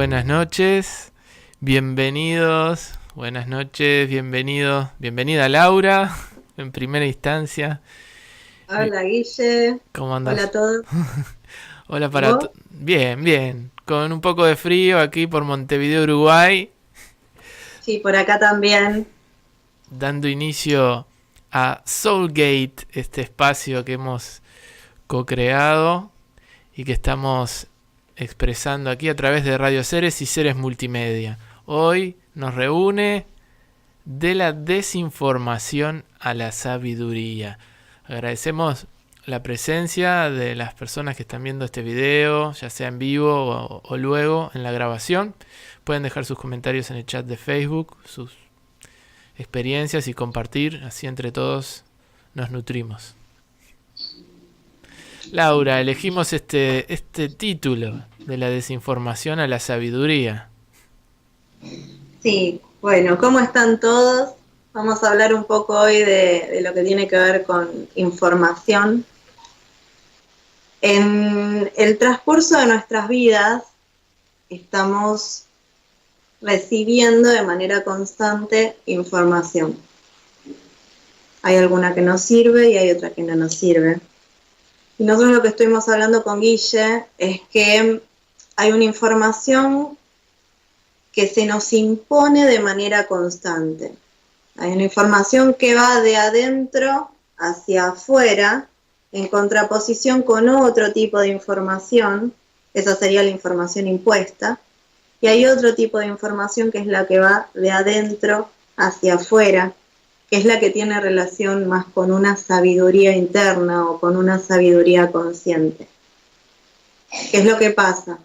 buenas noches, bienvenidos, buenas noches, bienvenida Laura, en primera instancia. Hola Guille, ¿Cómo hola andas? a todos. Hola ¿Vos? Bien, bien, con un poco de frío aquí por Montevideo, Uruguay, Sí, por acá también. dando inicio a Soulgate, este espacio que hemos co-creado y que estamos expresando aquí a través de Radio Ceres y Ceres Multimedia. Hoy nos reúne de la desinformación a la sabiduría. Agradecemos la presencia de las personas que están viendo este video, ya sea en vivo o luego en la grabación. Pueden dejar sus comentarios en el chat de Facebook, sus experiencias y compartir, así entre todos nos nutrimos. Laura, elegimos este título de la desinformación a la sabiduría. Sí, bueno, ¿cómo están todos? Vamos a hablar un poco hoy de lo que tiene que ver con información. En el transcurso de nuestras vidas estamos recibiendo de manera constante información. Hay alguna que nos sirve y hay otra que no nos sirve. Y nosotros lo que estuvimos hablando con Guille es que hay una información que se nos impone de manera constante. Hay una información que va de adentro hacia afuera, en contraposición con otro tipo de información, esa sería la información impuesta, y hay otro tipo de información que es la que va de adentro hacia afuera, que es la que tiene relación más con una sabiduría interna o con una sabiduría consciente. ¿Qué es lo que pasa?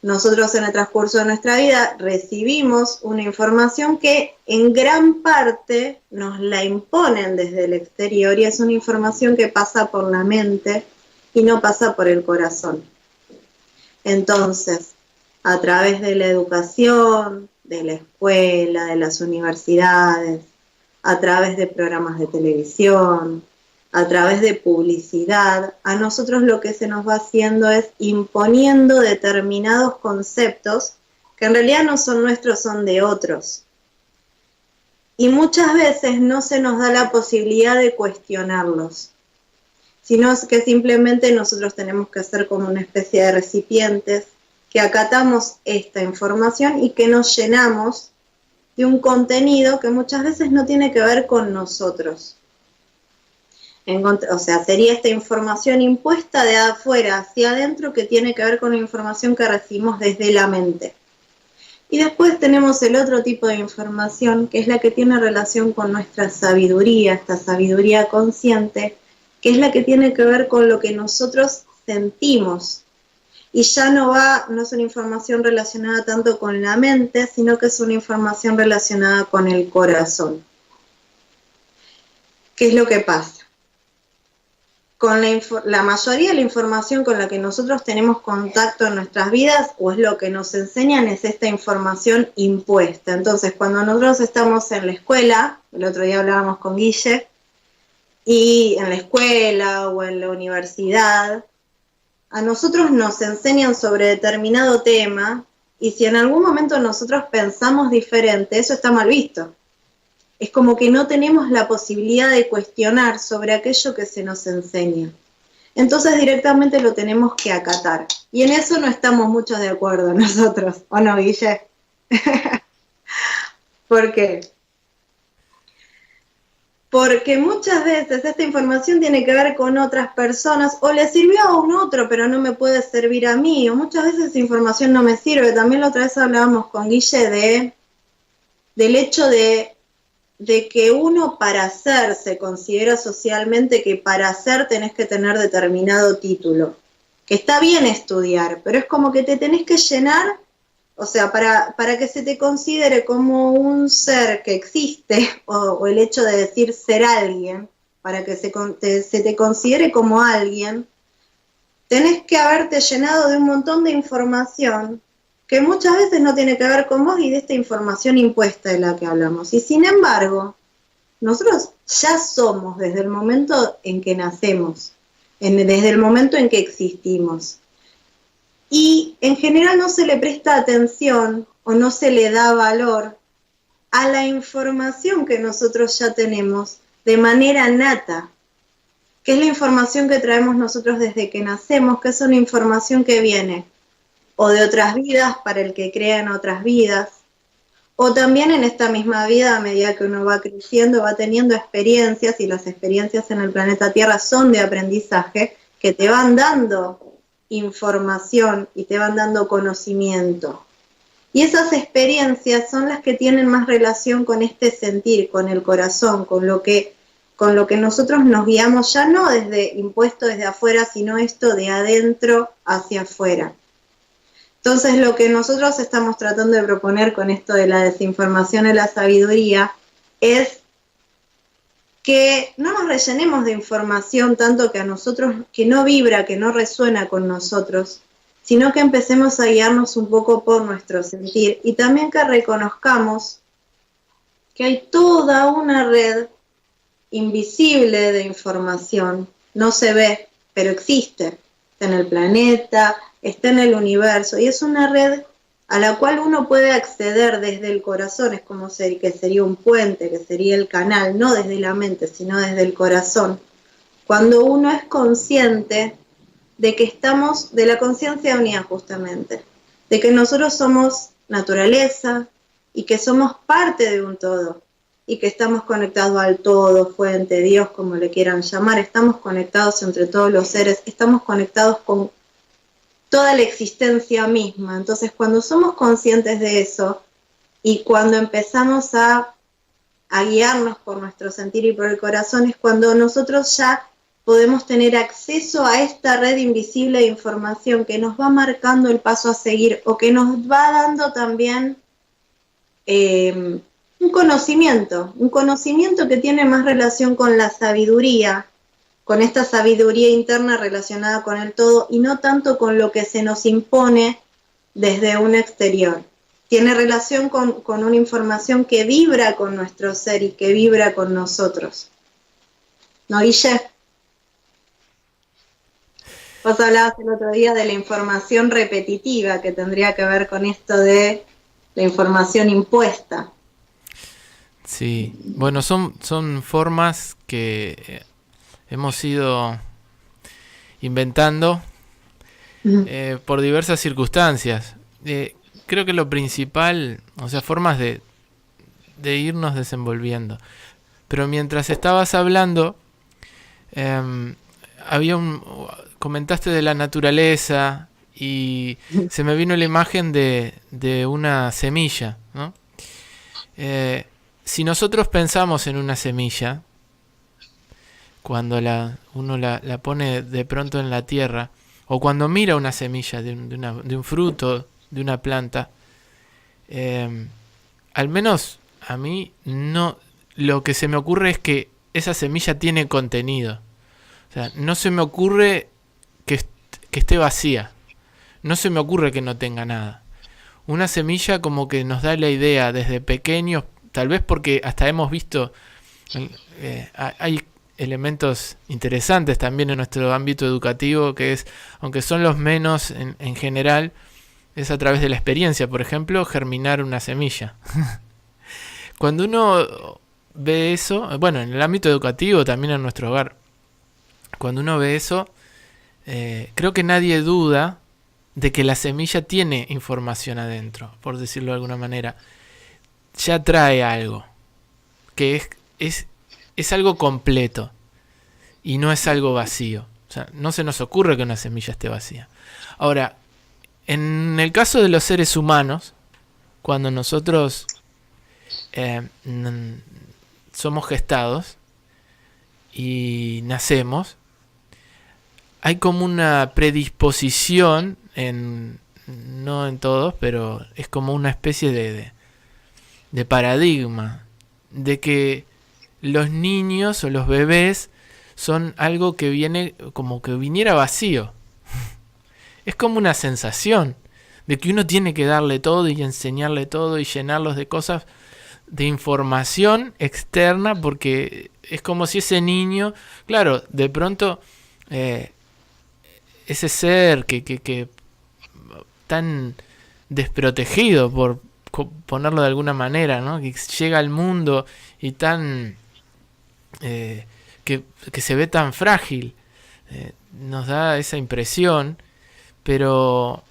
Nosotros en el transcurso de nuestra vida recibimos una información que en gran parte nos la imponen desde el exterior y es una información que pasa por la mente y no pasa por el corazón. Entonces, a través de la educación, de la escuela, de las universidades, a través de programas de televisión, a través de publicidad, a nosotros lo que se nos va haciendo es imponiendo determinados conceptos que en realidad no son nuestros, son de otros. Y muchas veces no se nos da la posibilidad de cuestionarlos, sino que simplemente nosotros tenemos que ser como una especie de recipientes que acatamos esta información y que nos llenamos de un contenido que muchas veces no tiene que ver con nosotros. O sea, sería esta información impuesta de afuera hacia adentro que tiene que ver con la información que recibimos desde la mente. Y después tenemos el otro tipo de información, que es la que tiene relación con nuestra sabiduría, esta sabiduría consciente, que es la que tiene que ver con lo que nosotros sentimos. Y ya no es una información relacionada tanto con la mente, sino que es una información relacionada con el corazón. ¿Qué es lo que pasa? Con la mayoría de la información con la que nosotros tenemos contacto en nuestras vidas, o es lo que nos enseñan, es esta información impuesta. Entonces, cuando nosotros estamos en la escuela, el otro día hablábamos con Guille, y en la escuela o en la universidad, a nosotros nos enseñan sobre determinado tema, y si en algún momento nosotros pensamos diferente, eso está mal visto. Es como que no tenemos la posibilidad de cuestionar sobre aquello que se nos enseña. Entonces directamente lo tenemos que acatar. Y en eso no estamos muchos de acuerdo nosotros, ¿o no, Guille? ¿Por qué? Porque muchas veces esta información tiene que ver con otras personas, o le sirvió a un otro, pero no me puede servir a mí, o muchas veces esa información no me sirve. También la otra vez hablábamos con Guille del hecho de que uno para ser, se considera socialmente que para ser tenés que tener determinado título. Que está bien estudiar, pero es como que te tenés que llenar, o sea, para que se te considere como un ser que existe, o el hecho de decir ser alguien, para que se te considere como alguien, tenés que haberte llenado de un montón de información que muchas veces no tiene que ver con vos y de esta información impuesta de la que hablamos. Y sin embargo, nosotros ya somos desde el momento en que nacemos, desde el momento en que existimos. Y en general no se le presta atención o no se le da valor a la información que nosotros ya tenemos de manera nata, que es la información que traemos nosotros desde que nacemos, que es una información que viene o de otras vidas para el que crea en otras vidas, o también en esta misma vida, a medida que uno va creciendo, va teniendo experiencias, y las experiencias en el planeta Tierra son de aprendizaje, que te van dando información y te van dando conocimiento. Y esas experiencias son las que tienen más relación con este sentir, con el corazón, con lo que nosotros nos guiamos, ya no desde impuesto desde afuera, sino esto de adentro hacia afuera. Entonces, lo que nosotros estamos tratando de proponer con esto de la desinformación y la sabiduría es que no nos rellenemos de información tanto que a nosotros, que no vibra, que no resuena con nosotros, sino que empecemos a guiarnos un poco por nuestro sentir, y también que reconozcamos que hay toda una red invisible de información, no se ve, pero existe, está en el planeta, está en el universo, y es una red a la cual uno puede acceder desde el corazón, es como que sería un puente, que sería el canal, no desde la mente, sino desde el corazón. Cuando uno es consciente de que estamos, de la conciencia unida justamente, de que nosotros somos naturaleza y que somos parte de un todo, y que estamos conectados al todo, fuente, Dios, como le quieran llamar, estamos conectados entre todos los seres, estamos conectados con toda la existencia misma. Entonces, cuando somos conscientes de eso y cuando empezamos a guiarnos por nuestro sentir y por el corazón, es cuando nosotros ya podemos tener acceso a esta red invisible de información que nos va marcando el paso a seguir, o que nos va dando también un conocimiento que tiene más relación con la sabiduría, con esta sabiduría interna relacionada con el todo, y no tanto con lo que se nos impone desde un exterior. Tiene relación con una información que vibra con nuestro ser y que vibra con nosotros. ¿No, Guille? Vos hablabas el otro día de la información repetitiva, que tendría que ver con esto de la información impuesta. Sí, bueno, son formas que hemos ido inventando por diversas circunstancias. Creo que lo principal, o sea, formas de irnos desenvolviendo. Pero mientras estabas hablando, comentaste de la naturaleza y se me vino la imagen de una semilla, ¿no? Si nosotros pensamos en una semilla, cuando uno la pone de pronto en la tierra, o cuando mira una semilla de un fruto, de una planta, al menos a mí no, lo que se me ocurre es que esa semilla tiene contenido. O sea, no se me ocurre que esté vacía, no se me ocurre que no tenga nada. Una semilla como que nos da la idea desde pequeños, tal vez porque hasta hemos visto, hay elementos interesantes también en nuestro ámbito educativo, que es, aunque son los menos en general, es a través de la experiencia. Por ejemplo, germinar una semilla. Cuando uno ve eso, bueno, en el ámbito educativo, también en nuestro hogar, cuando uno ve eso, creo que nadie duda de que la semilla tiene información adentro, por decirlo de alguna manera. Ya trae algo, que es algo completo y no es algo vacío. O sea, no se nos ocurre que una semilla esté vacía. Ahora, en el caso de los seres humanos, cuando nosotros somos gestados y nacemos, hay como una predisposición, no en todos, pero es como una especie de paradigma de que los niños o los bebés son algo que viene como que viniera vacío. Es como una sensación de que uno tiene que darle todo y enseñarle todo y llenarlos de cosas, de información externa, porque es como si ese niño, claro, de pronto ese ser que tan desprotegido, por ponerlo de alguna manera, ¿no? Que llega al mundo y tan que se ve tan frágil. Nos da esa impresión, pero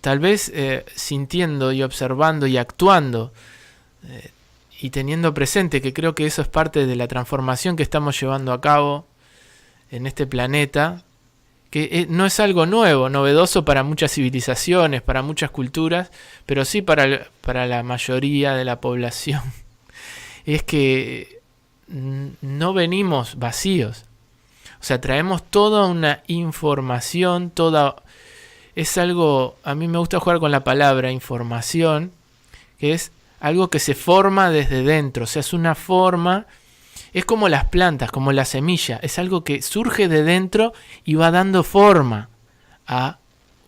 tal vez sintiendo y observando y actuando y teniendo presente que creo que eso es parte de la transformación que estamos llevando a cabo en este planeta, que no es algo nuevo, novedoso para muchas civilizaciones, para muchas culturas, pero sí para la mayoría de la población. Es que no venimos vacíos. O sea, traemos toda una información, es algo, a mí me gusta jugar con la palabra información, que es algo que se forma desde dentro. O sea, es una forma, es como las plantas, como la semilla, es algo que surge de dentro y va dando forma a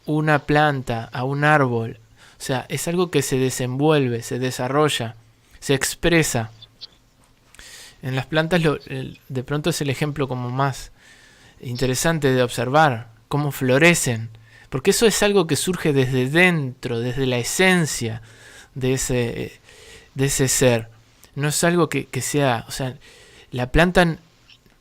una planta, a un árbol. O sea, es algo que se desenvuelve, se desarrolla, se expresa. En las plantas de pronto es el ejemplo como más interesante de observar, cómo florecen, porque eso es algo que surge desde dentro, desde la esencia de ese ser. No es algo que sea, o sea, la planta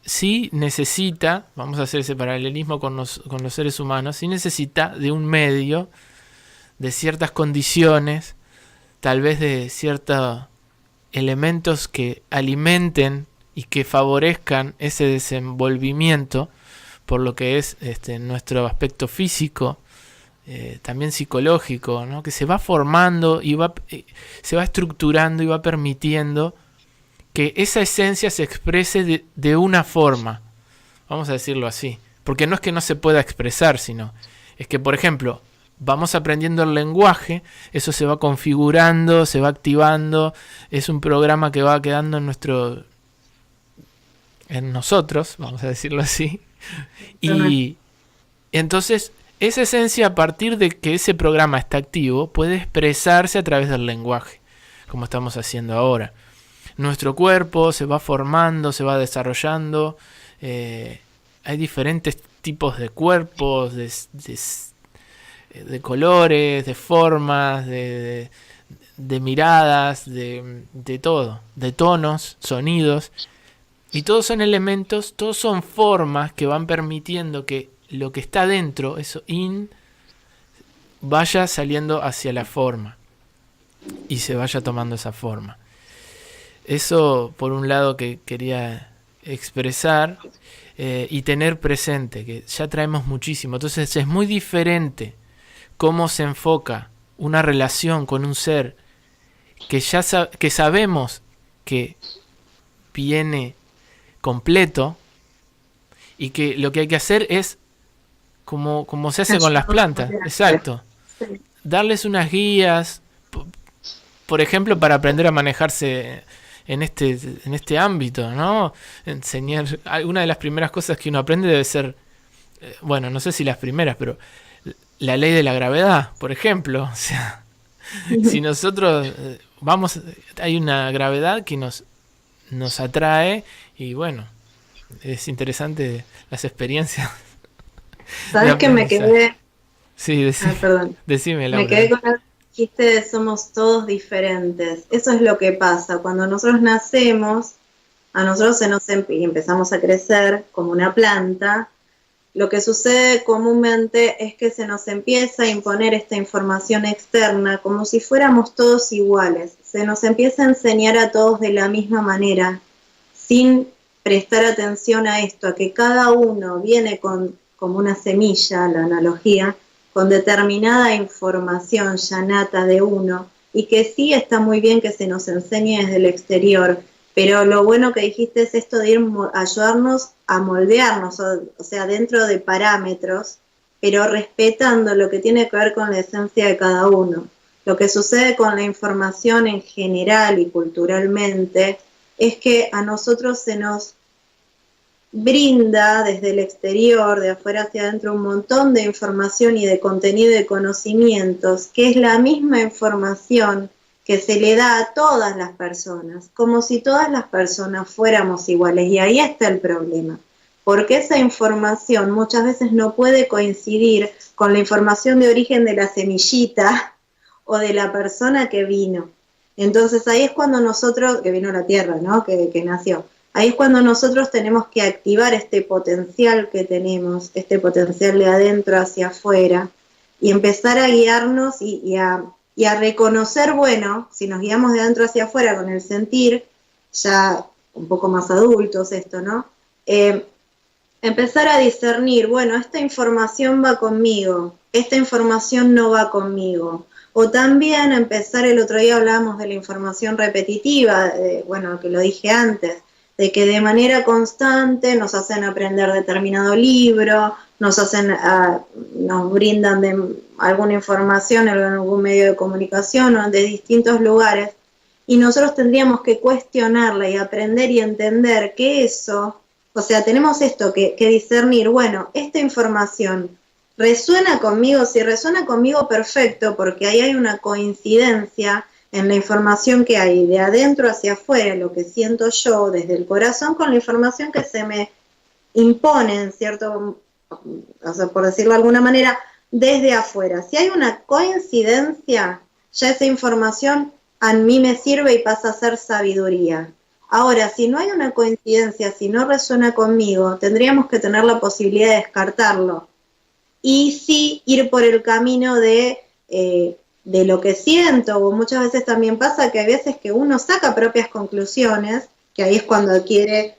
sí necesita, vamos a hacer ese paralelismo con los seres humanos, sí necesita de un medio, de ciertas condiciones, tal vez de ciertos elementos que alimenten y que favorezcan ese desenvolvimiento, por lo que es nuestro aspecto físico, también psicológico, ¿no? Que se va formando y se va estructurando y va permitiendo que esa esencia se exprese de una forma, vamos a decirlo así, porque no es que no se pueda expresar, sino es que, por ejemplo, vamos aprendiendo el lenguaje, eso se va configurando, se va activando, es un programa que va quedando en nosotros, vamos a decirlo así, y entonces esa esencia, a partir de que ese programa está activo, puede expresarse a través del lenguaje, como estamos haciendo ahora. Nuestro cuerpo se va formando, se va desarrollando, hay diferentes tipos de cuerpos, de colores, de formas, de miradas, de todo, de tonos, sonidos, y todos son elementos, todos son formas que van permitiendo que lo que está dentro, eso vaya saliendo hacia la forma y se vaya tomando esa forma. Eso por un lado que quería expresar y tener presente, que ya traemos muchísimo. Entonces es muy diferente cómo se enfoca una relación con un ser que sabemos que viene completo y que lo que hay que hacer es como se hace con las plantas, exacto, darles unas guías, por ejemplo, para aprender a manejarse en este ámbito, ¿no? Enseñar, una de las primeras cosas que uno aprende debe ser, bueno, no sé si las primeras, pero la ley de la gravedad, por ejemplo. O sea, si nosotros hay una gravedad que nos atrae, y bueno, es interesante las experiencias. ¿Sabes que me quedé? Sí, perdón. Decime, Laura. Me quedé con lo que dijiste, somos todos diferentes. Eso es lo que pasa. Cuando nosotros nacemos, a nosotros y empezamos a crecer como una planta, lo que sucede comúnmente es que se nos empieza a imponer esta información externa como si fuéramos todos iguales. Se nos empieza a enseñar a todos de la misma manera, sin prestar atención a esto, a que cada uno viene como una semilla, la analogía, con determinada información ya nata de uno, y que sí está muy bien que se nos enseñe desde el exterior, pero lo bueno que dijiste es esto de ayudarnos a moldearnos, o sea, dentro de parámetros, pero respetando lo que tiene que ver con la esencia de cada uno. Lo que sucede con la información en general y culturalmente es que a nosotros se nos brinda desde el exterior, de afuera hacia adentro, un montón de información y de contenido y de conocimientos, que es la misma información que se le da a todas las personas, como si todas las personas fuéramos iguales, y ahí está el problema. porque esa información muchas veces no puede coincidir con la información de origen de la semillita o de la persona que vino. Entonces ahí es cuando nosotros, que vino a la Tierra, ¿no? Que nació. Ahí es cuando nosotros tenemos que activar este potencial que tenemos, este potencial de adentro hacia afuera, y empezar a guiarnos y a reconocer, bueno, si nos guiamos de adentro hacia afuera con el sentir, ya un poco más adultos esto, ¿no? Empezar a discernir, bueno, esta información va conmigo, esta información no va conmigo. O también empezar, el otro día hablábamos de la información repetitiva, bueno, que lo dije antes, de que de manera constante nos hacen aprender determinado libro, nos brindan alguna información en algún medio de comunicación o de distintos lugares, y nosotros tendríamos que cuestionarla y aprender y entender que eso, o sea, tenemos esto que discernir, bueno, esta información resuena conmigo, si resuena conmigo, perfecto, porque ahí hay una coincidencia en la información que hay de adentro hacia afuera, lo que siento yo desde el corazón, con la información que se me impone, en cierto, o sea, por decirlo de alguna manera, desde afuera. Si hay una coincidencia, ya esa información a mí me sirve y pasa a ser sabiduría. Ahora, si no hay una coincidencia, si no resuena conmigo, tendríamos que tener la posibilidad de descartarlo. Y sí ir por el camino de lo que siento, o muchas veces también pasa que hay veces que uno saca propias conclusiones, que ahí es cuando adquiere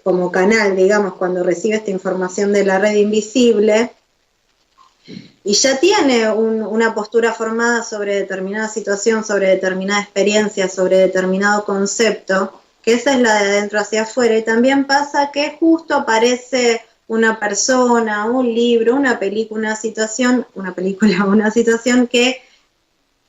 como canal, digamos, cuando recibe esta información de la red invisible, y ya tiene una postura formada sobre determinada situación, sobre determinada experiencia, sobre determinado concepto, que esa es la de adentro hacia afuera. Y también pasa que justo aparece una persona, un libro, una película, una situación que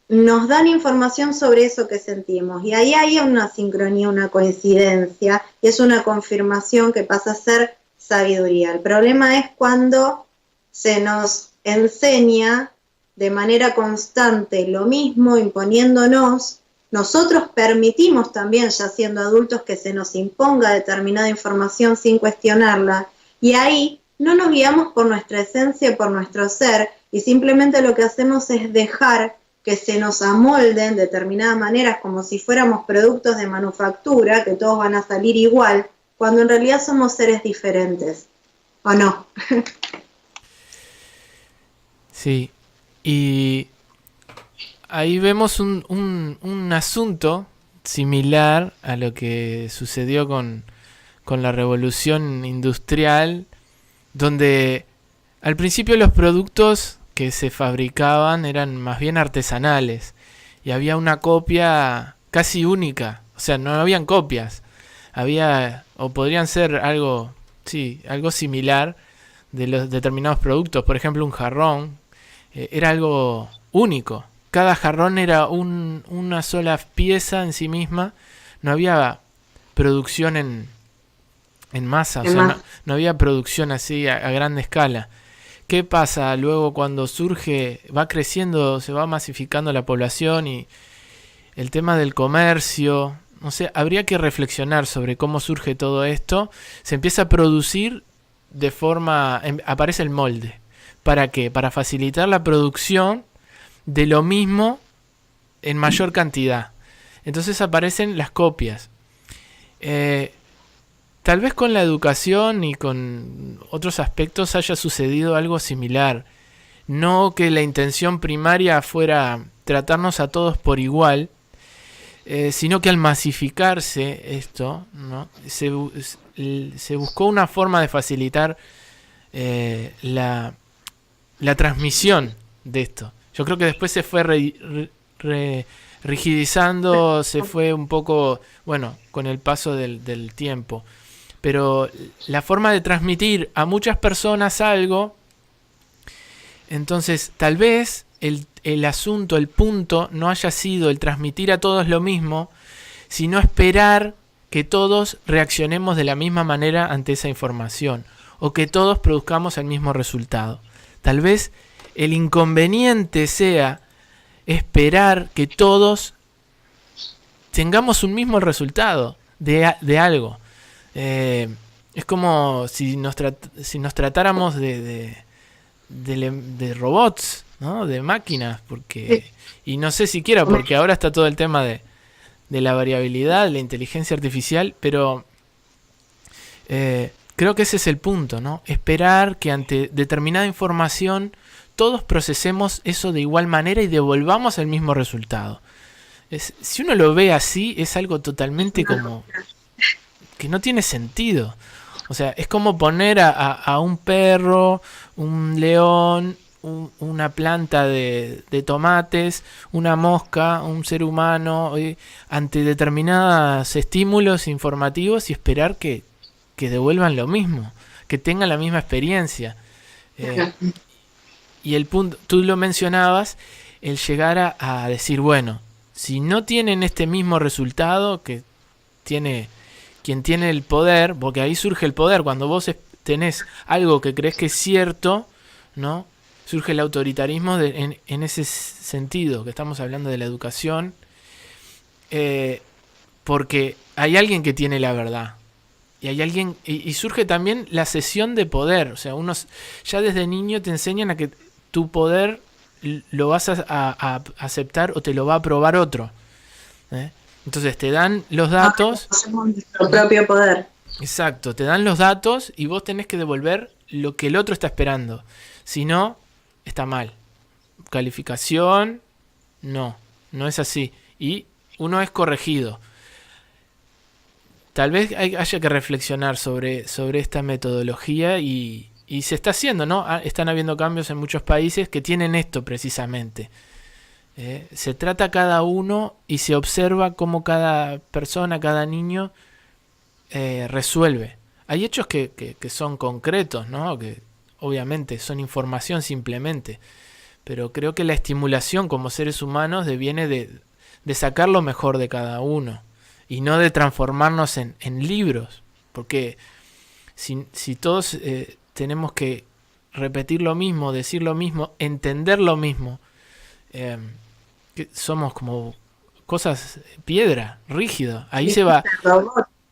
nos dan información sobre eso que sentimos. Y ahí hay una sincronía, una coincidencia, y es una confirmación que pasa a ser sabiduría. El problema es cuando se nos enseña de manera constante lo mismo, imponiéndonos. Nosotros permitimos también, ya siendo adultos, que se nos imponga determinada información sin cuestionarla, y ahí no nos guiamos por nuestra esencia, por nuestro ser, y simplemente lo que hacemos es dejar que se nos amolden de determinadas maneras, como si fuéramos productos de manufactura, que todos van a salir igual, cuando en realidad somos seres diferentes, ¿o no? Sí, y ahí vemos un asunto similar a lo que sucedió con la revolución industrial, donde al principio los productos que se fabricaban eran más bien artesanales y había una copia casi única, o sea, no habían copias, había, o podrían ser algo similar de los determinados productos. Por ejemplo, un jarrón era algo único, cada jarrón era una sola pieza en sí misma, no había producción en masa, o sea, no había producción así a gran escala. ¿Qué pasa luego cuando surge, va creciendo, se va masificando la población y el tema del comercio? No sé, habría que reflexionar sobre cómo surge todo esto. Se empieza a producir de forma, aparece el molde. ¿Para qué? Para facilitar la producción de lo mismo en mayor cantidad. Entonces aparecen las copias. Tal vez con la educación y con otros aspectos haya sucedido algo similar. No que la intención primaria fuera tratarnos a todos por igual, sino que al masificarse esto, ¿no? se buscó una forma de facilitar la transmisión de esto. Yo creo que después se fue rigidizando, se fue un poco, bueno, con el paso del tiempo. Pero la forma de transmitir a muchas personas algo, entonces tal vez el asunto, el punto, no haya sido el transmitir a todos lo mismo, sino esperar que todos reaccionemos de la misma manera ante esa información, o que todos produzcamos el mismo resultado. Tal vez el inconveniente sea esperar que todos tengamos un mismo resultado de algo. Es como si nos tratáramos de robots, ¿no? De máquinas, Sí. y no sé siquiera, porque ahora está todo el tema de la variabilidad, de la inteligencia artificial, pero creo que ese es el punto, ¿no? Esperar que ante determinada información todos procesemos eso de igual manera y devolvamos el mismo resultado. Si uno lo ve así, es algo totalmente como que no tiene sentido. O sea, es como poner a un perro, un león, una planta de tomates, una mosca, un ser humano, ante determinados estímulos informativos y esperar que devuelvan lo mismo, que tengan la misma experiencia. Eh, y el punto, tú lo mencionabas, el llegar a decir, bueno, si no tienen este mismo resultado que tiene quien tiene el poder, porque ahí surge el poder, cuando vos tenés algo que crees que es cierto, ¿no? Surge el autoritarismo en ese sentido, que estamos hablando de la educación, porque hay alguien que tiene la verdad. Y hay alguien. Y surge también la cesión de poder. O sea, unos ya desde niño te enseñan a que tu poder lo vas a aceptar o te lo va a aprobar otro. ¿Eh? Entonces te dan los datos. Hacemos nuestro propio poder. Exacto, te dan los datos y vos tenés que devolver lo que el otro está esperando. Si no, está mal. Calificación, no, no es así. Y uno es corregido. Tal vez haya que reflexionar sobre esta metodología y se está haciendo, ¿no? Están habiendo cambios en muchos países que tienen esto precisamente. Se trata a cada uno y se observa cómo cada persona, cada niño resuelve. Hay hechos que son concretos, ¿no? Que obviamente son información simplemente, pero creo que la estimulación como seres humanos deviene de sacar lo mejor de cada uno y no de transformarnos en libros, porque si todos tenemos que repetir lo mismo, decir lo mismo, entender lo mismo, eh, que somos como cosas piedra, rígido, ahí se va.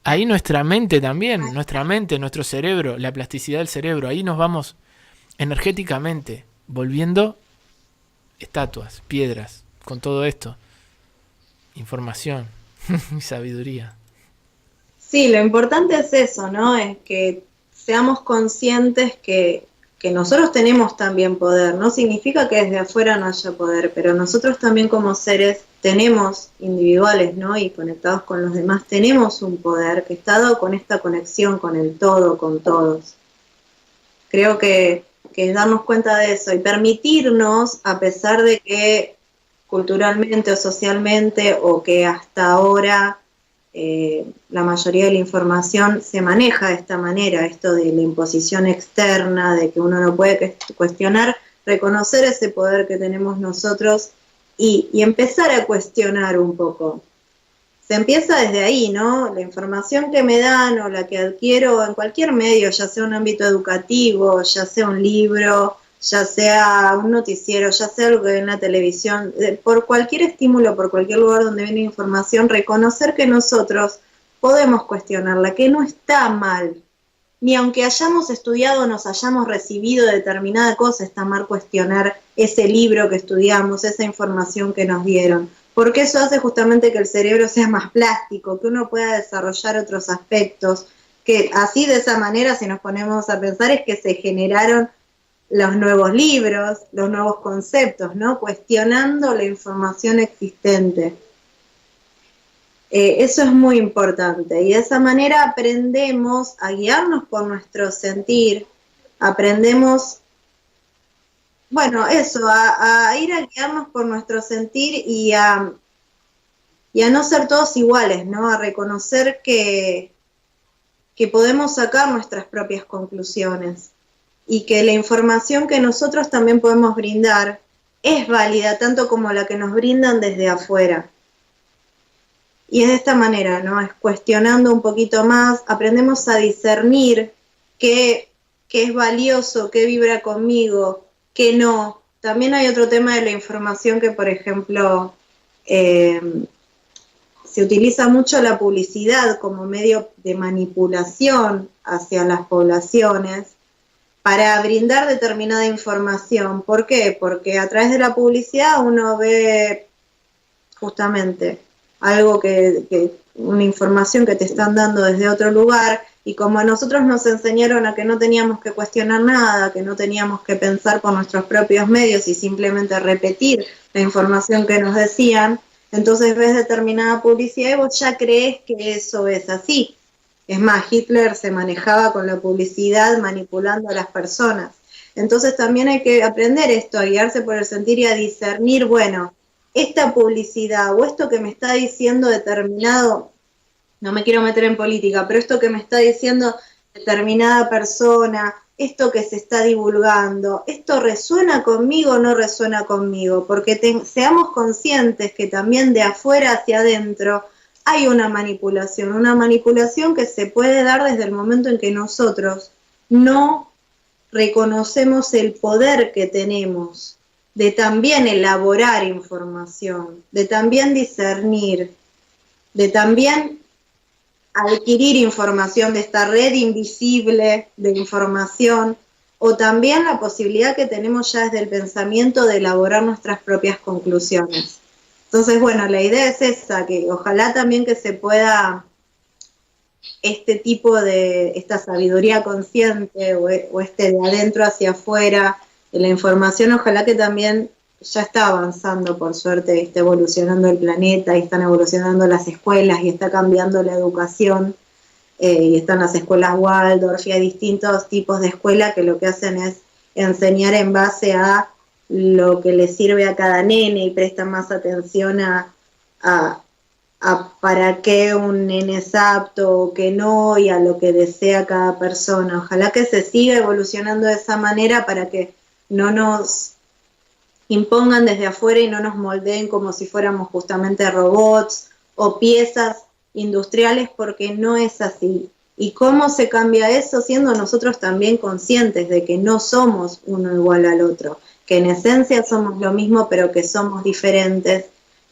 Ahí nuestra mente también, nuestra mente, nuestro cerebro, la plasticidad del cerebro, ahí nos vamos energéticamente volviendo estatuas, piedras, con todo esto, información y sabiduría. Sí, lo importante es eso, ¿no? Es que seamos conscientes que nosotros tenemos también poder. No significa que desde afuera no haya poder, pero nosotros también como seres tenemos individuales, ¿no? Y conectados con los demás, tenemos un poder que está dado con esta conexión con el todo, con todos. Creo que es darnos cuenta de eso y permitirnos, a pesar de que culturalmente o socialmente o que hasta ahora la mayoría de la información se maneja de esta manera, esto de la imposición externa, de que uno no puede cuestionar, reconocer ese poder que tenemos nosotros y empezar a cuestionar un poco. Se empieza desde ahí, ¿no? La información que me dan o la que adquiero en cualquier medio, ya sea un ámbito educativo, ya sea un libro, ya sea un noticiero, ya sea algo que ve en la televisión, por cualquier estímulo, por cualquier lugar donde viene información, reconocer que nosotros podemos cuestionarla, que no está mal. Ni aunque hayamos estudiado o nos hayamos recibido determinada cosa, está mal cuestionar ese libro que estudiamos, esa información que nos dieron. Porque eso hace justamente que el cerebro sea más plástico, que uno pueda desarrollar otros aspectos, que así de esa manera, si nos ponemos a pensar, es que se generaron los nuevos libros, los nuevos conceptos, ¿no? Cuestionando la información existente. Eso es muy importante y de esa manera aprendemos a guiarnos por nuestro sentir, aprendemos, bueno, eso, a ir a guiarnos por nuestro sentir y a no ser todos iguales, ¿no? A reconocer que podemos sacar nuestras propias conclusiones y que la información que nosotros también podemos brindar es válida tanto como la que nos brindan desde afuera. Y es de esta manera, ¿no? Es cuestionando un poquito más, aprendemos a discernir qué es valioso, qué vibra conmigo, qué no. También hay otro tema de la información que, por ejemplo, se utiliza mucho la publicidad como medio de manipulación hacia las poblaciones para brindar determinada información. ¿Por qué? Porque a través de la publicidad uno ve justamente algo una información que te están dando desde otro lugar, y como a nosotros nos enseñaron a que no teníamos que cuestionar nada, que no teníamos que pensar por nuestros propios medios y simplemente repetir la información que nos decían, entonces ves determinada publicidad y vos ya crees que eso es así. Es más, Hitler se manejaba con la publicidad manipulando a las personas. Entonces también hay que aprender esto, a guiarse por el sentir y a discernir, bueno, esta publicidad o esto que me está diciendo determinado, no me quiero meter en política, pero esto que me está diciendo determinada persona, esto que se está divulgando, ¿esto resuena conmigo o no resuena conmigo? Porque seamos conscientes que también de afuera hacia adentro hay una manipulación que se puede dar desde el momento en que nosotros no reconocemos el poder que tenemos de también elaborar información, de también discernir, de también adquirir información de esta red invisible de información, o también la posibilidad que tenemos ya desde el pensamiento de elaborar nuestras propias conclusiones. Entonces, bueno, la idea es esa, que ojalá también que se pueda esta sabiduría consciente o de adentro hacia afuera, de la información, ojalá que también ya está avanzando, por suerte, está evolucionando el planeta y están evolucionando las escuelas y está cambiando la educación, y están las escuelas Waldorf y hay distintos tipos de escuela que lo que hacen es enseñar en base a lo que le sirve a cada nene y prestan más atención a para qué un nene es apto o que no, y a lo que desea cada persona. Ojalá que se siga evolucionando de esa manera para que no nos impongan desde afuera y no nos moldeen como si fuéramos justamente robots o piezas industriales, porque no es así. ¿Y cómo se cambia eso? Siendo nosotros también conscientes de que no somos uno igual al otro, que en esencia somos lo mismo, pero que somos diferentes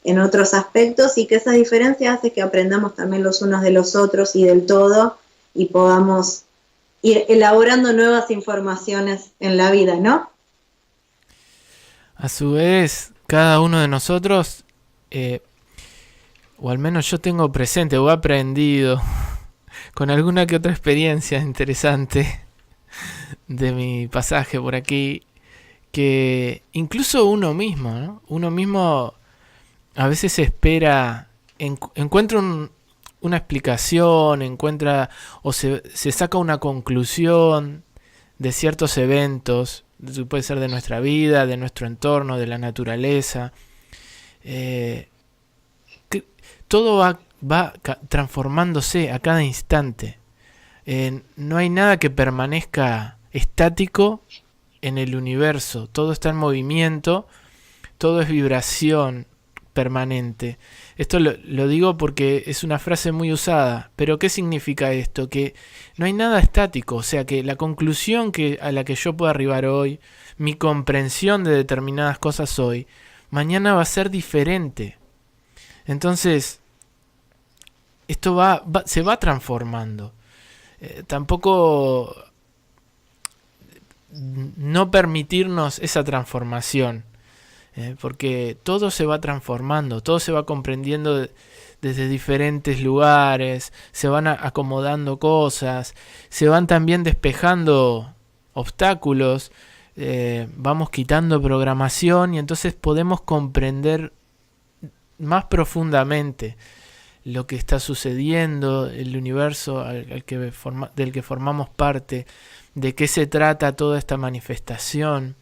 en otros aspectos, y que esas diferencias hacen que aprendamos también los unos de los otros y del todo, y podamos ir elaborando nuevas informaciones en la vida, ¿no? A su vez, cada uno de nosotros, o al menos yo tengo presente o he aprendido con alguna que otra experiencia interesante de mi pasaje por aquí, que incluso uno mismo, ¿no? Uno mismo a veces espera, encuentra una explicación, encuentra o se saca una conclusión de ciertos eventos, puede ser de nuestra vida, de nuestro entorno, de la naturaleza. Todo va transformándose a cada instante. No hay nada que permanezca estático en el universo. Todo está en movimiento, todo es vibración permanente. Esto lo digo porque es una frase muy usada, pero ¿qué significa esto? Que no hay nada estático, o sea que la conclusión a la que yo puedo arribar hoy, mi comprensión de determinadas cosas hoy, mañana va a ser diferente. Entonces, esto se va transformando. Tampoco no permitirnos esa transformación. Porque todo se va transformando, todo se va comprendiendo desde diferentes lugares, se van acomodando cosas, se van también despejando obstáculos, vamos quitando programación y entonces podemos comprender más profundamente lo que está sucediendo, el universo del que formamos parte, de qué se trata toda esta manifestación.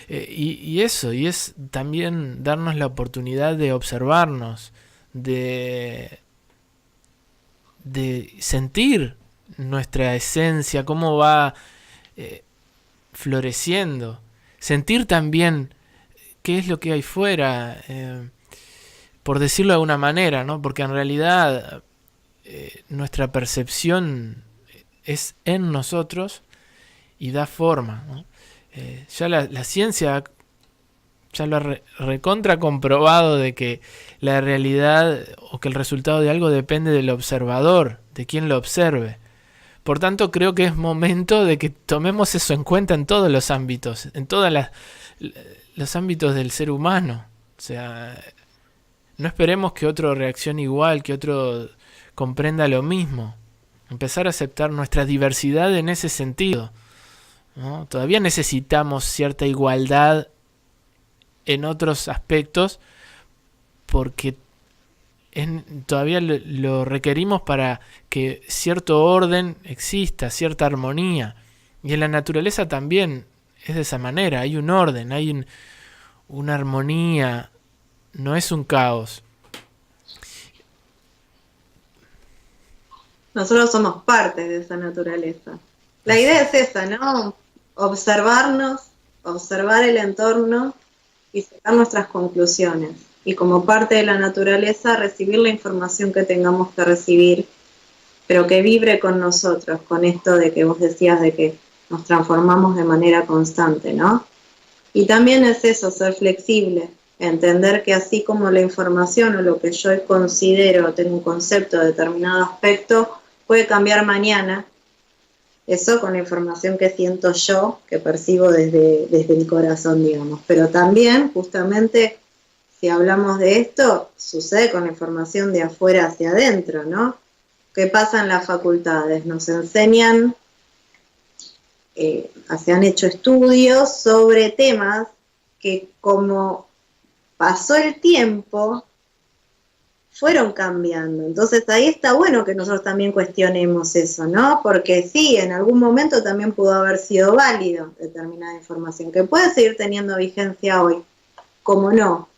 Y es también darnos la oportunidad de observarnos, de sentir nuestra esencia, cómo va floreciendo, sentir también qué es lo que hay fuera, por decirlo de alguna manera, ¿no? Porque en realidad nuestra percepción es en nosotros y da forma, ¿no? Ya la ciencia ya lo recontra comprobado de que la realidad o que el resultado de algo depende del observador, de quien lo observe. Por tanto, creo que es momento de que tomemos eso en cuenta en todos los ámbitos, en todos los ámbitos del ser humano. O sea, no esperemos que otro reaccione igual, que otro comprenda lo mismo. Empezar a aceptar nuestra diversidad en ese sentido, ¿no? Todavía necesitamos cierta igualdad en otros aspectos porque todavía lo requerimos para que cierto orden exista, cierta armonía. Y en la naturaleza también es de esa manera, hay un orden, hay una armonía, no es un caos. Nosotros somos parte de esa naturaleza. La idea es esa, ¿no? Observarnos, observar el entorno y sacar nuestras conclusiones. Y como parte de la naturaleza, recibir la información que tengamos que recibir, pero que vibre con nosotros, con esto de que vos decías de que nos transformamos de manera constante, ¿no? Y también es eso, ser flexible, entender que así como la información o lo que yo considero, tengo un concepto de determinado aspecto, puede cambiar mañana. Eso con la información que siento yo, que percibo desde el corazón, digamos. Pero también, justamente, si hablamos de esto, sucede con la información de afuera hacia adentro, ¿no? ¿Qué pasa en las facultades? Nos enseñan, se han hecho estudios sobre temas que como pasó el tiempo, fueron cambiando. Entonces ahí está bueno que nosotros también cuestionemos eso, ¿no? Porque sí, en algún momento también pudo haber sido válido determinada información, que puede seguir teniendo vigencia hoy, como no.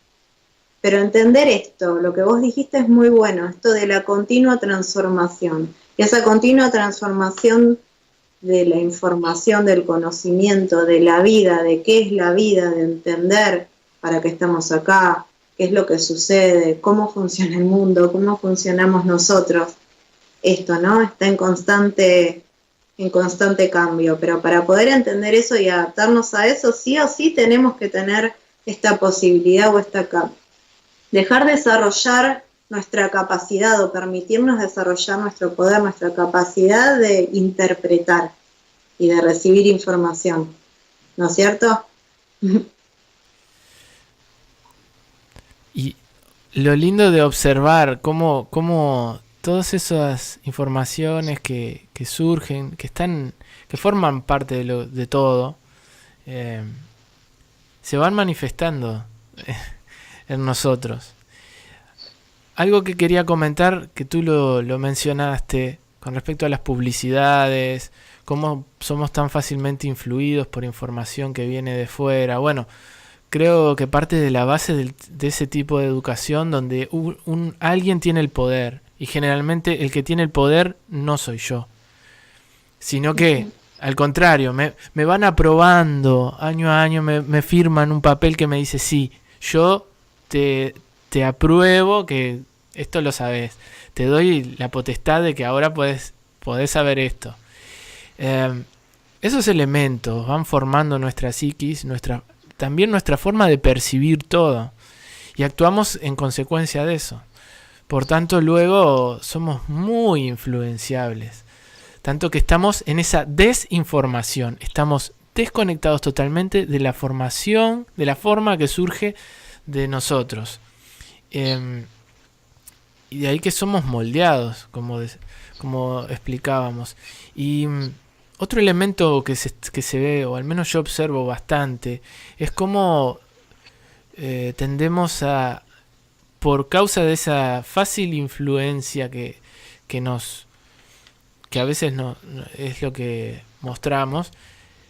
Pero entender esto, lo que vos dijiste es muy bueno, esto de la continua transformación. Y esa continua transformación de la información, del conocimiento, de la vida, de qué es la vida, de entender para qué estamos acá, qué es lo que sucede, cómo funciona el mundo, cómo funcionamos nosotros. Esto, ¿no? Está en constante cambio, pero para poder entender eso y adaptarnos a eso, sí o sí tenemos que tener esta posibilidad o dejar desarrollar nuestra capacidad o permitirnos desarrollar nuestro poder, nuestra capacidad de interpretar y de recibir información, ¿no es cierto? Y lo lindo de observar cómo todas esas informaciones que surgen, que forman parte de todo, se van manifestando en nosotros. Algo que quería comentar, que tú lo mencionaste, con respecto a las publicidades, cómo somos tan fácilmente influidos por información que viene de fuera. Bueno, creo que parte de la base de ese tipo de educación donde alguien tiene el poder, y generalmente el que tiene el poder no soy yo, sino que al contrario, me van aprobando año a año, me firman un papel que me dice sí, yo te apruebo que esto lo sabes, te doy la potestad de que ahora podés saber esto. Esos elementos van formando nuestra psiquis, también nuestra forma de percibir todo, y actuamos en consecuencia de eso. Por tanto, luego somos muy influenciables, tanto que estamos en esa desinformación, estamos desconectados totalmente de la formación, de la forma que surge de nosotros. Y de ahí que somos moldeados, como explicábamos. Y otro elemento que se ve, o al menos yo observo bastante, es cómo tendemos a, por causa de esa fácil influencia que a veces no es lo que mostramos,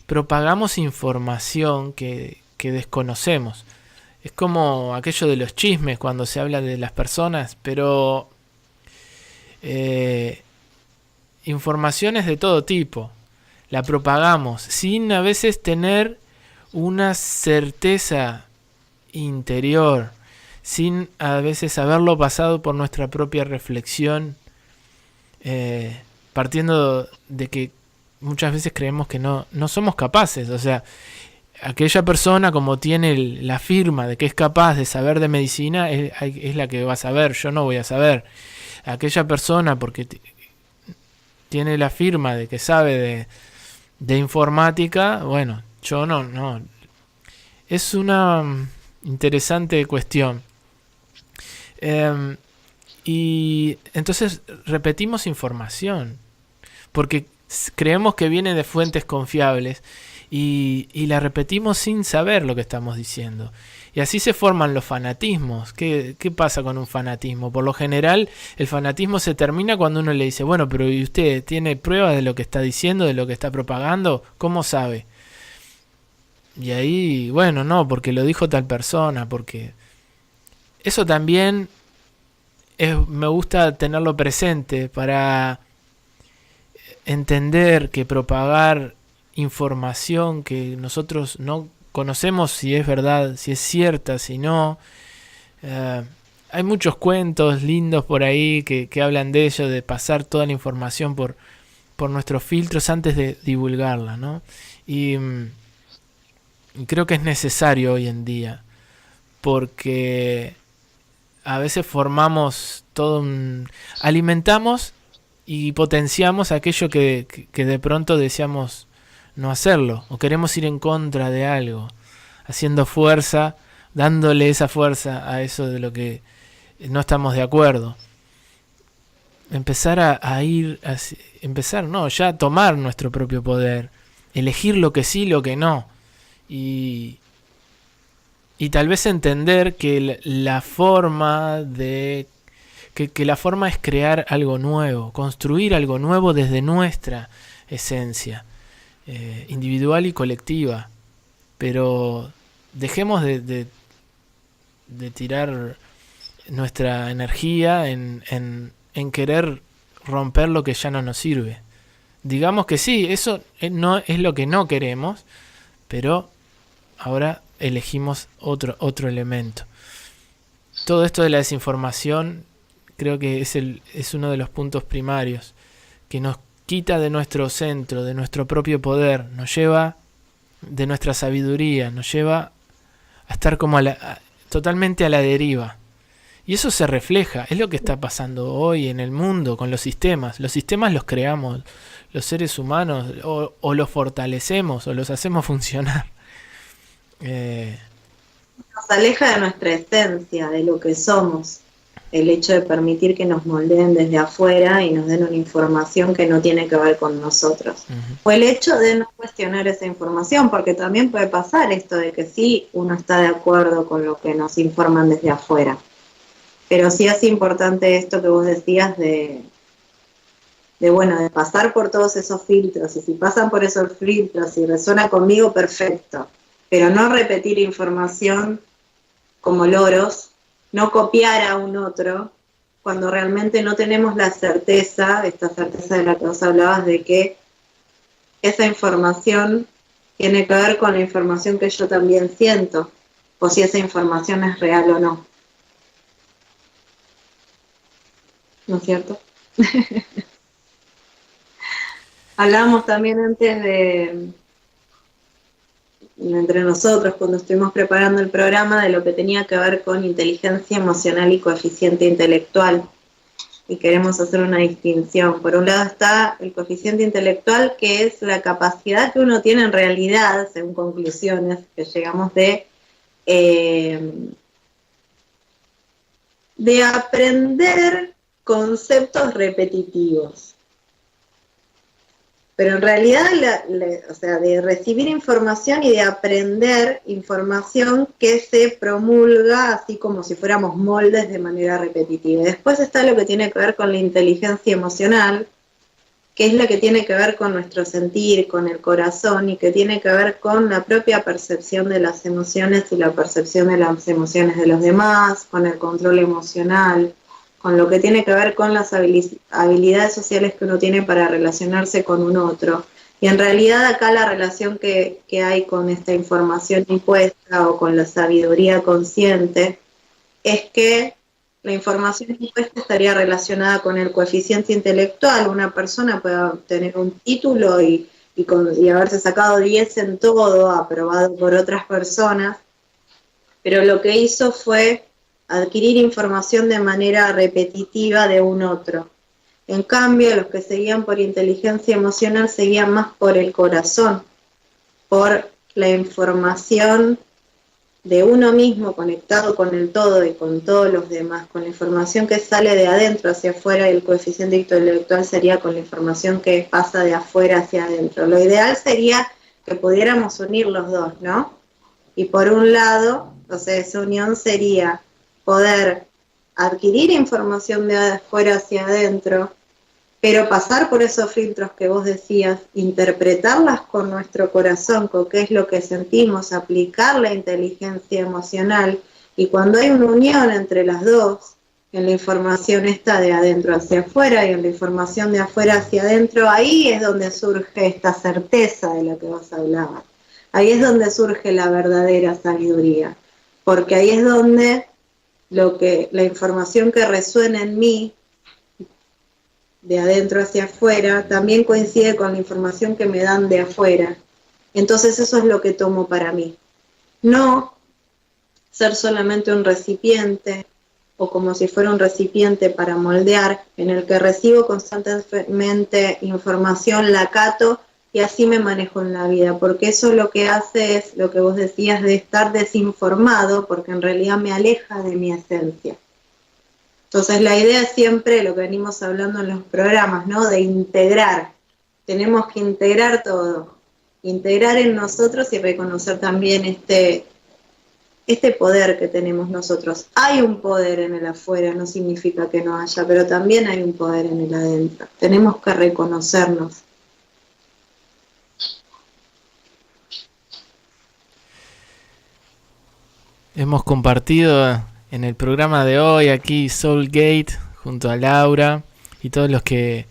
propagamos información que desconocemos. Es como aquello de los chismes cuando se habla de las personas, pero informaciones de todo tipo. La propagamos sin a veces tener una certeza interior, sin a veces haberlo pasado por nuestra propia reflexión, partiendo de que muchas veces creemos que no somos capaces. O sea, aquella persona, como tiene la firma de que es capaz de saber de medicina, es la que va a saber, yo no voy a saber. Aquella persona, porque tiene la firma de que sabe de informática, bueno, yo no. Es una interesante cuestión. Y entonces repetimos información, porque creemos que viene de fuentes confiables y la repetimos sin saber lo que estamos diciendo. Y así se forman los fanatismos. ¿Qué pasa con un fanatismo? Por lo general, el fanatismo se termina cuando uno le dice, bueno, pero ¿y usted tiene pruebas de lo que está diciendo, de lo que está propagando? ¿Cómo sabe? Y ahí, bueno, no, porque lo dijo tal persona, porque... Eso también me gusta tenerlo presente para entender que propagar información que nosotros no conocemos si es verdad, si es cierta, si no. Hay muchos cuentos lindos por ahí que hablan de ello, de pasar toda la información por nuestros filtros antes de divulgarla, ¿no? Y creo que es necesario hoy en día, porque a veces formamos alimentamos y potenciamos aquello que de pronto deseamos no hacerlo, o queremos ir en contra de algo, haciendo fuerza, dándole esa fuerza a eso de lo que no estamos de acuerdo. Empezar ya a tomar nuestro propio poder, elegir lo que sí, lo que no, y tal vez entender que la forma que la forma es crear algo nuevo, construir algo nuevo desde nuestra esencia, individual y colectiva. Pero dejemos de tirar nuestra energía en querer romper lo que ya no nos sirve. Digamos que sí, eso no es lo que no queremos, pero ahora elegimos otro elemento. Todo esto de la desinformación creo que es uno de los puntos primarios que nos quita de nuestro centro, de nuestro propio poder, nos lleva de nuestra sabiduría, nos lleva a estar como totalmente a la deriva. Y eso se refleja, es lo que está pasando hoy en el mundo con los sistemas. Los sistemas los creamos los seres humanos, o los fortalecemos o los hacemos funcionar. Nos aleja de nuestra esencia, de lo que somos, el hecho de permitir que nos moldeen desde afuera y nos den una información que no tiene que ver con nosotros. Uh-huh. O el hecho de no cuestionar esa información, porque también puede pasar esto de que sí uno está de acuerdo con lo que nos informan desde afuera. Pero sí es importante esto que vos decías de pasar por todos esos filtros, y si pasan por esos filtros y resuena conmigo, perfecto. Pero no repetir información como loros, no copiar a un otro, cuando realmente no tenemos la certeza, esta certeza de la que vos hablabas, de que esa información tiene que ver con la información que yo también siento, o si esa información es real o no. ¿No es cierto? Hablábamos también antes entre nosotros, cuando estuvimos preparando el programa, de lo que tenía que ver con inteligencia emocional y coeficiente intelectual. Y queremos hacer una distinción. Por un lado está el coeficiente intelectual, que es la capacidad que uno tiene en realidad, según conclusiones que llegamos, de aprender conceptos repetitivos. Pero en realidad, de recibir información y de aprender información que se promulga así como si fuéramos moldes de manera repetitiva. Y después está lo que tiene que ver con la inteligencia emocional, que es la que tiene que ver con nuestro sentir, con el corazón, y que tiene que ver con la propia percepción de las emociones y la percepción de las emociones de los demás, con el control emocional, con lo que tiene que ver con las habilidades sociales que uno tiene para relacionarse con un otro. Y en realidad acá la relación que hay con esta información impuesta o con la sabiduría consciente es que la información impuesta estaría relacionada con el coeficiente intelectual. Una persona puede tener un título y y haberse sacado 10 en todo, aprobado por otras personas, pero lo que hizo fue adquirir información de manera repetitiva de un otro. En cambio, los que seguían por inteligencia emocional seguían más por el corazón, por la información de uno mismo conectado con el todo y con todos los demás, con la información que sale de adentro hacia afuera, y el coeficiente intelectual sería con la información que pasa de afuera hacia adentro. Lo ideal sería que pudiéramos unir los dos, ¿no? Y por un lado, o sea, esa unión sería poder adquirir información de afuera hacia adentro, pero pasar por esos filtros que vos decías, interpretarlas con nuestro corazón, con qué es lo que sentimos, aplicar la inteligencia emocional, y cuando hay una unión entre las dos, en la información está de adentro hacia afuera y en la información de afuera hacia adentro, ahí es donde surge esta certeza de la que vos hablabas. Ahí es donde surge la verdadera sabiduría, porque ahí es donde la información que resuena en mí, de adentro hacia afuera, también coincide con la información que me dan de afuera. Entonces eso es lo que tomo para mí. No ser solamente un recipiente, o como si fuera un recipiente para moldear, en el que recibo constantemente información, la acato y así me manejo en la vida, porque eso lo que hace es lo que vos decías de estar desinformado, porque en realidad me aleja de mi esencia. Entonces la idea es siempre, lo que venimos hablando en los programas, ¿no? De integrar. Tenemos que integrar todo, integrar en nosotros y reconocer también este poder que tenemos nosotros. Hay un poder en el afuera, no significa que no haya, pero también hay un poder en el adentro. Tenemos que reconocernos. Hemos compartido en el programa de hoy aquí Soulgate junto a Laura y todos los que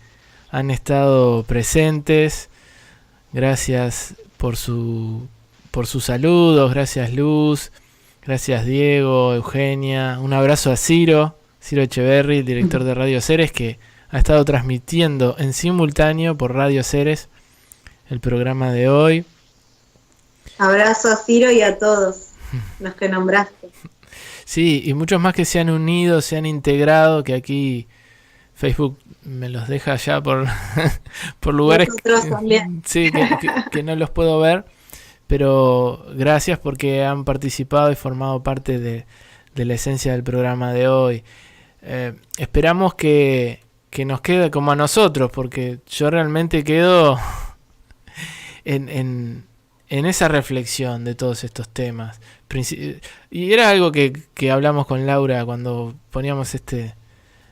han estado presentes. Gracias por sus saludos, gracias Luz, gracias Diego, Eugenia. Un abrazo a Ciro Echeverri, el director de Radio Ceres, que ha estado transmitiendo en simultáneo por Radio Ceres el programa de hoy. Abrazo a Ciro y a todos los que nombraste. Sí, y muchos más que se han unido, se han integrado, que aquí Facebook me los deja ya por lugares sí, que no los puedo ver, pero gracias porque han participado y formado parte de la esencia del programa de hoy. Esperamos que nos quede como a nosotros, porque yo realmente quedo en esa reflexión de todos estos temas. Y era algo que hablamos con Laura cuando poníamos este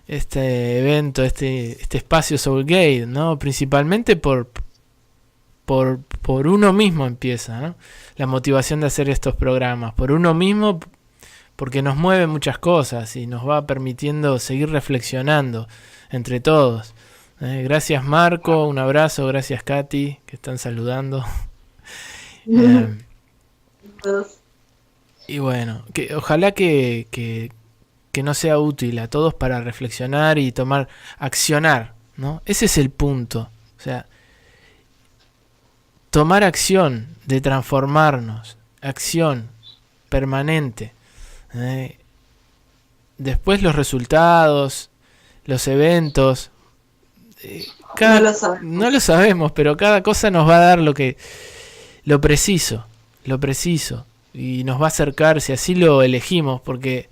evento, este espacio Soulgate, ¿no? Principalmente por uno mismo empieza, ¿no? La motivación de hacer estos programas, por uno mismo, porque nos mueve muchas cosas y nos va permitiendo seguir reflexionando entre todos. Gracias Marco, un abrazo, gracias Katy, que están saludando. Y bueno, ojalá que nos sea útil a todos para reflexionar y accionar, ¿no? Ese es el punto. O sea, tomar acción de transformarnos, acción permanente. Después los resultados, los eventos, no lo sabemos, pero cada cosa nos va a dar lo preciso, y nos va a acercar si así lo elegimos, porque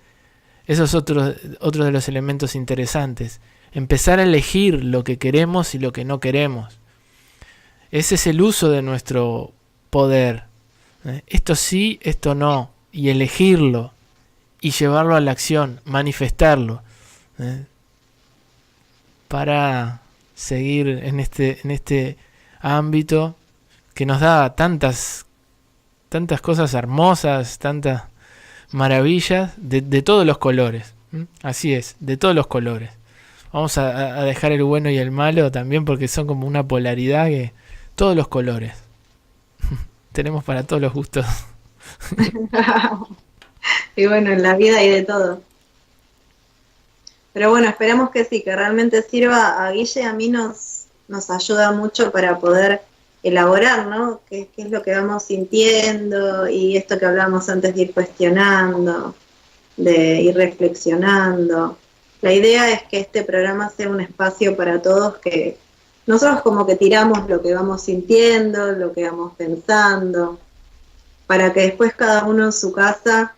eso es otro de los elementos interesantes. Empezar a elegir lo que queremos y lo que no queremos. Ese es el uso de nuestro poder. Esto sí, esto no. Y elegirlo. Y llevarlo a la acción. Manifestarlo. Para seguir en este ámbito que nos da tantas cosas hermosas, tantas maravillas de todos los colores. Así es, de todos los colores. Vamos a dejar el bueno y el malo también, porque son como una polaridad que todos los colores. Tenemos para todos los gustos. Y bueno, en la vida hay de todo. Pero bueno, esperamos que sí, que realmente sirva. A Guille y a mí nos ayuda mucho para poder elaborar, ¿no? ¿Qué es lo que vamos sintiendo? Y esto que hablábamos antes de ir cuestionando, de ir reflexionando. La idea es que este programa sea un espacio para todos, que nosotros como que tiramos lo que vamos sintiendo, lo que vamos pensando, para que después cada uno en su casa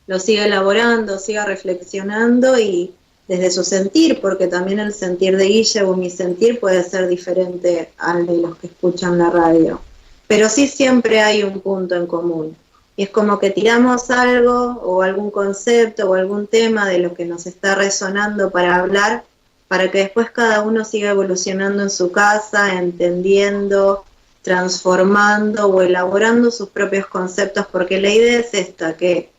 lo siga elaborando, siga reflexionando y desde su sentir, porque también el sentir de Guille o mi sentir puede ser diferente al de los que escuchan la radio. Pero sí siempre hay un punto en común. Y es como que tiramos algo o algún concepto o algún tema de lo que nos está resonando para hablar, para que después cada uno siga evolucionando en su casa, entendiendo, transformando o elaborando sus propios conceptos, porque la idea es esta, que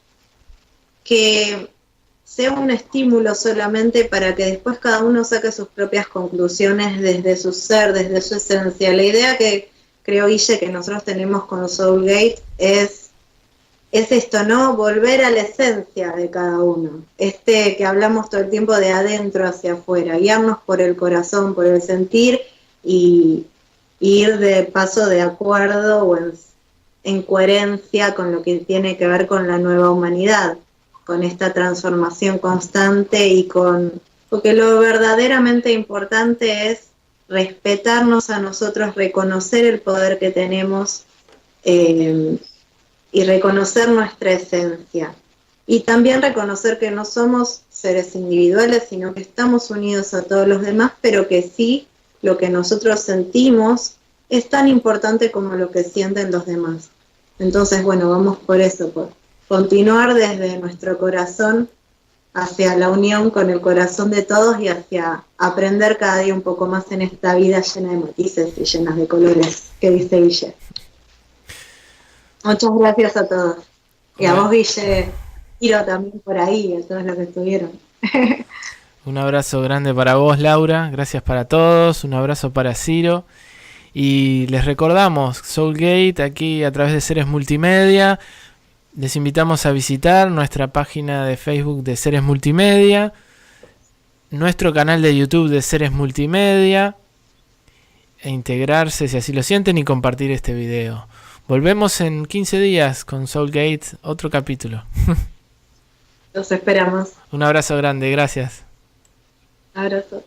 sea un estímulo solamente para que después cada uno saque sus propias conclusiones desde su ser, desde su esencia. La idea que creo, Guille, que nosotros tenemos con Soulgate es esto, ¿no? Volver a la esencia de cada uno. Que hablamos todo el tiempo de adentro hacia afuera, guiarnos por el corazón, por el sentir y ir de paso de acuerdo o en coherencia con lo que tiene que ver con la nueva humanidad, con esta transformación constante y porque lo verdaderamente importante es respetarnos a nosotros, reconocer el poder que tenemos y reconocer nuestra esencia. Y también reconocer que no somos seres individuales, sino que estamos unidos a todos los demás, pero que sí, lo que nosotros sentimos es tan importante como lo que sienten los demás. Entonces, bueno, vamos por eso, por continuar desde nuestro corazón hacia la unión con el corazón de todos y hacia aprender cada día un poco más en esta vida llena de matices y llena de colores que dice Guille. Muchas gracias a todos. Y a vos, Guille, Iro también por ahí, a todos los que estuvieron. Un abrazo grande para vos, Laura. Gracias para todos. Un abrazo para Ciro. Y les recordamos, Soulgate, aquí a través de Seres Multimedia. Les invitamos a visitar nuestra página de Facebook de Seres Multimedia, nuestro canal de YouTube de Seres Multimedia, e integrarse si así lo sienten y compartir este video. Volvemos en 15 días con Soulgate, otro capítulo. Los esperamos. Un abrazo grande, gracias. Abrazo.